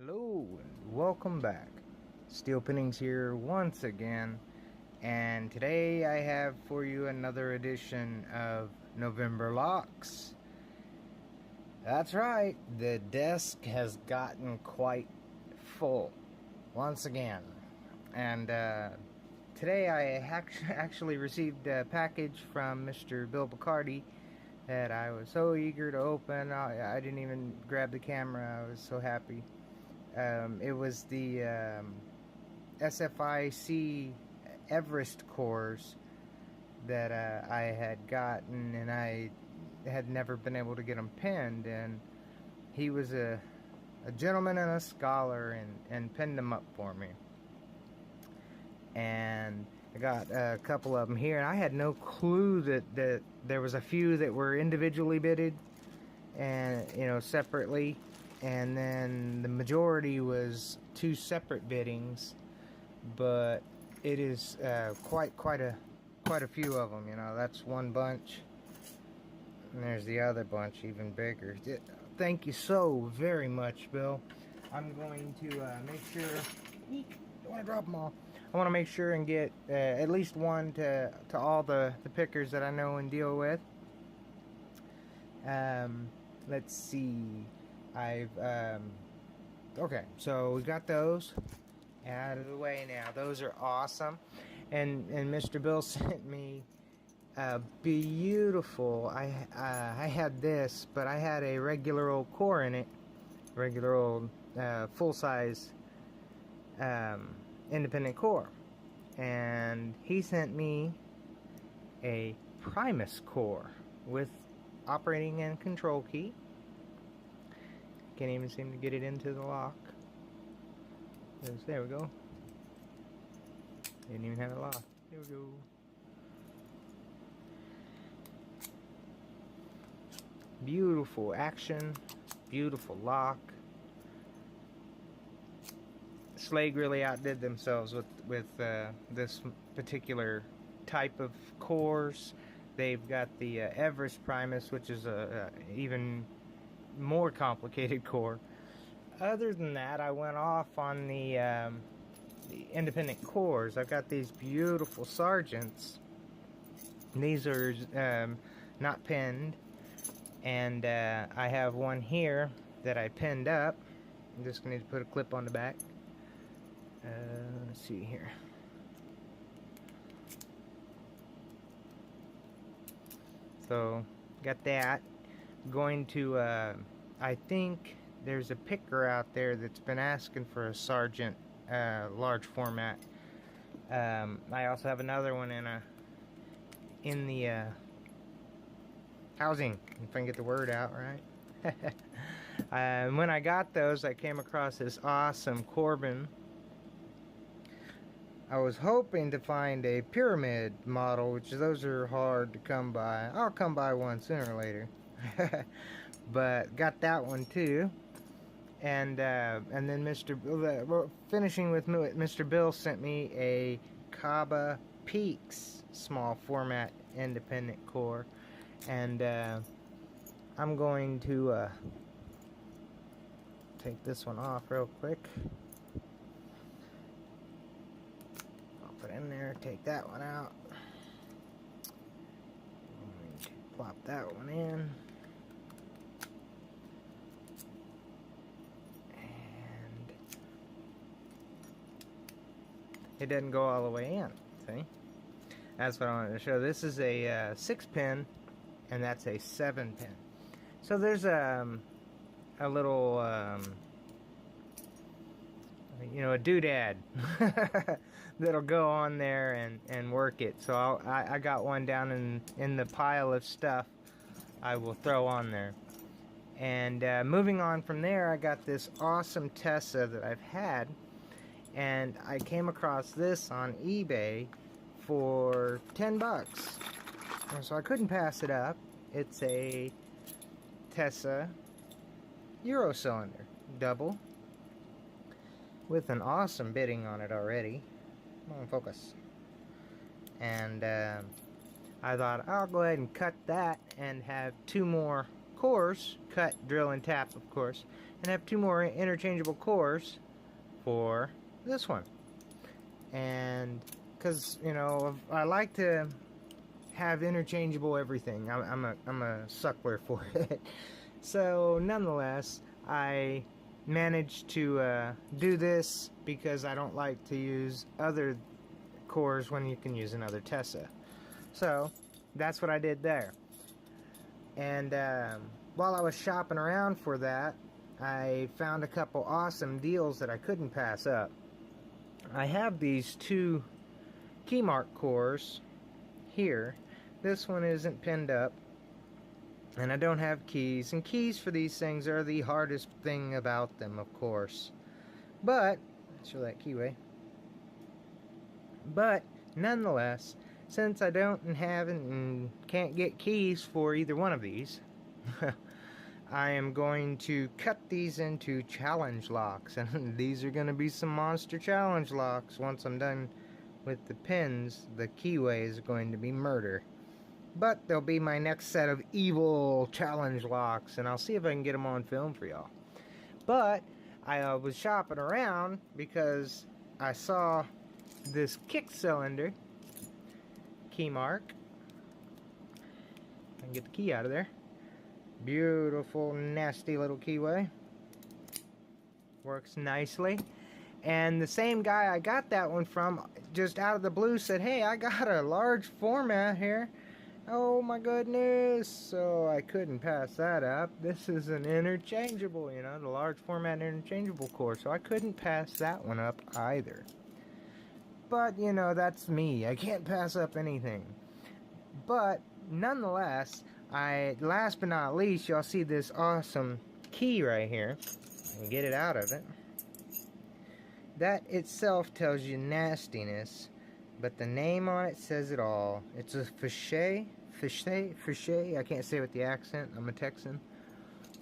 Hello and welcome back. Steel Pinnings here once again, and today I have for you another edition of November Locks. That's right, the desk has gotten quite full once again, and today I actually received a package from Mr. Bill Bacardi that I was so eager to open. I didn't even grab the camera. I was so happy. It was the SFIC Everest cores that I had gotten, and I had never been able to get them pinned. And he was a gentleman and a scholar, and pinned them up for me. And I got a couple of them here, and I had no clue that there was a few that were individually bidded, and separately. And then the majority was two separate biddings, but it is quite a few of them. That's one bunch, and there's the other bunch, even bigger. Thank you so very much, Bill. I'm going to make sure. Don't want to drop them all. I want to make sure and get at least one to all the pickers that I know and deal with. Let's see. Okay, so we got those out of the way now. Those are awesome. And Mr. Bill sent me a beautiful, I had this, but I had a regular old core in it. Regular old full-size independent core. And he sent me a Primus core with operating and control key. Can't even seem to get it into the lock. There we go. Didn't even have it locked. There we go. Beautiful action. Beautiful lock. Schlage really outdid themselves with this particular type of cores. They've got the Everest Primus, which is a even more complicated core. Other than that, I went off on the independent cores. I've got these beautiful Sergeants. These are not pinned, and I have one here that I pinned up. I'm just going to put a clip on the back. Let's see here. So got that. Going to I think there's a picker out there that's been asking for a Sergeant large format. I also have another one in the housing, if I can get the word out right. When I got those, I came across this awesome Corbin. I was hoping to find a pyramid model, which those are hard to come by. I'll come by one sooner or later. But got that one too, and then finishing with Mr. Bill sent me a Kaba Peaks small format independent core, and I'm going to take this one off real quick. I'll put it in there, take that one out. I'm going to plop that one in. It doesn't go all the way in, see? That's what I wanted to show. This is a 6-pin, and that's a 7-pin. So there's a little, a doodad that'll go on there and work it. So I got one down in the pile of stuff I will throw on there. And moving on from there, I got this awesome Tessa that I've had. And I came across this on eBay for 10 bucks. And so I couldn't pass it up. It's a Tessa Euro cylinder, double, with an awesome bitting on it already. Come on, focus. And I thought I'll go ahead and cut that and have two more cores, cut, drill, and tap, of course, and have 2 more interchangeable cores for this one. And because, you know, I like to have interchangeable everything. I'm a suckler for it. So nonetheless, I managed to do this because I don't like to use other cores when you can use another Tesla. So that's what I did there. And while I was shopping around for that, I found a couple awesome deals that I couldn't pass up. I have these 2 keymark cores here. This one isn't pinned up, and I don't have keys. And keys for these things are the hardest thing about them, of course. But, show that keyway. But, nonetheless, since I don't have and can't get keys for either one of these, I am going to cut these into challenge locks. And these are going to be some monster challenge locks. Once I'm done with the pins, the keyway is going to be murder. But they'll be my next set of evil challenge locks, and I'll see if I can get them on film for y'all. But I was shopping around because I saw this kick cylinder key mark. I can get the key out of there. Beautiful, nasty little keyway. Works nicely. And the same guy I got that one from, just out of the blue, said, "Hey, I got a large format here." Oh my goodness, so I couldn't pass that up. This is an interchangeable, you know, the large format interchangeable core, so I couldn't pass that one up either. But, you know, that's me. I can't pass up anything. But, nonetheless, last but not least, y'all see this awesome key right here. I can get it out of it. That itself tells you nastiness. But the name on it says it all. It's a Fichet. I can't say it with the accent. I'm a Texan,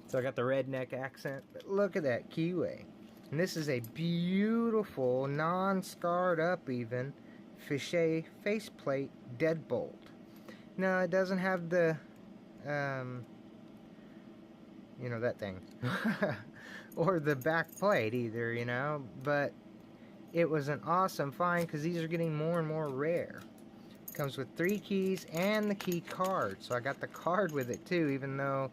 so I got the redneck accent. But look at that keyway. And this is a beautiful, non-scarred up even, Fichet faceplate deadbolt. Now, it doesn't have the, you know, that thing. or the back plate either, you know. But it was an awesome find because these are getting more and more rare. Comes with 3 keys and the key card. So I got the card with it too, even though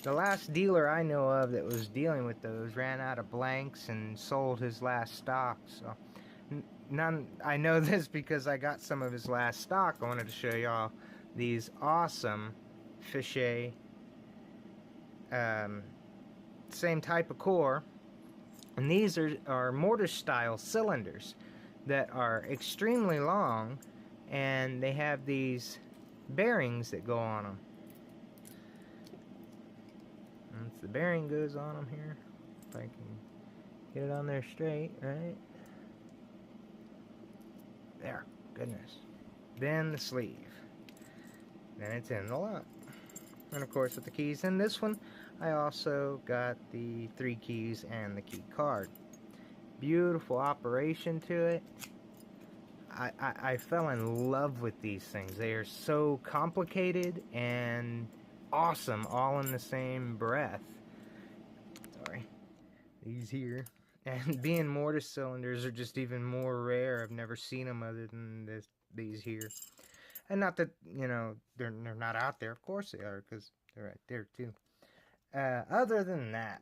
the last dealer I know of that was dealing with those ran out of blanks and sold his last stock. So I know this because I got some of his last stock. I wanted to show y'all these awesome Fichet, same type of core. And these are mortar style cylinders that are extremely long, and they have these bearings that go on them. Once the bearing goes on them here, if I can get it on there straight, right? There, goodness. Then the sleeve. Then it's in the lock. And of course with the keys in this one, I also got the 3 keys and the key card. Beautiful operation to it. I fell in love with these things. They are so complicated and awesome all in the same breath. Sorry. These here. And being mortar cylinders are just even more rare. I've never seen them other than these here. And not that, you know, they're not out there. Of course they are, because they're right there too. Other than that,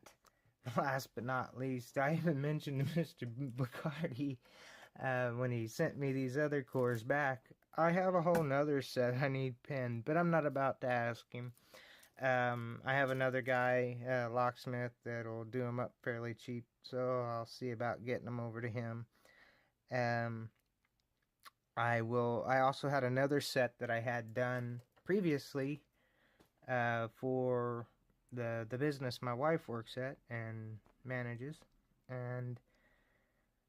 last but not least, I even mentioned to Mr. Bacardi when he sent me these other cores back. I have a whole nother set I need pinned, but I'm not about to ask him. I have another guy, locksmith, that'll do them up fairly cheap, so I'll see about getting them over to him. I also had another set that I had done previously for the business my wife works at and manages, and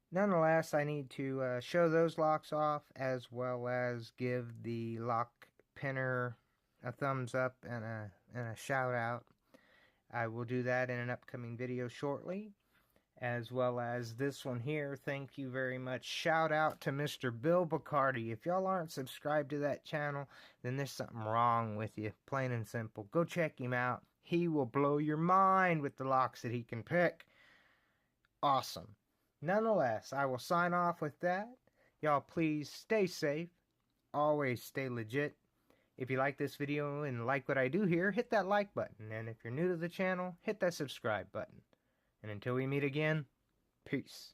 nonetheless I need to show those locks off, as well as give the lock pinner a thumbs up and a shout out. I will do that in an upcoming video shortly, as well as this one here. Thank you very much. Shout out to Mr. Bill Bacardi. If y'all aren't subscribed to that channel, then there's something wrong with you, plain and simple. Go check him out. He will blow your mind with the locks that he can pick. Awesome. Nonetheless, I will sign off with that. Y'all please stay safe. Always stay legit. If you like this video and like what I do here, hit that like button. And if you're new to the channel, hit that subscribe button. And until we meet again, peace.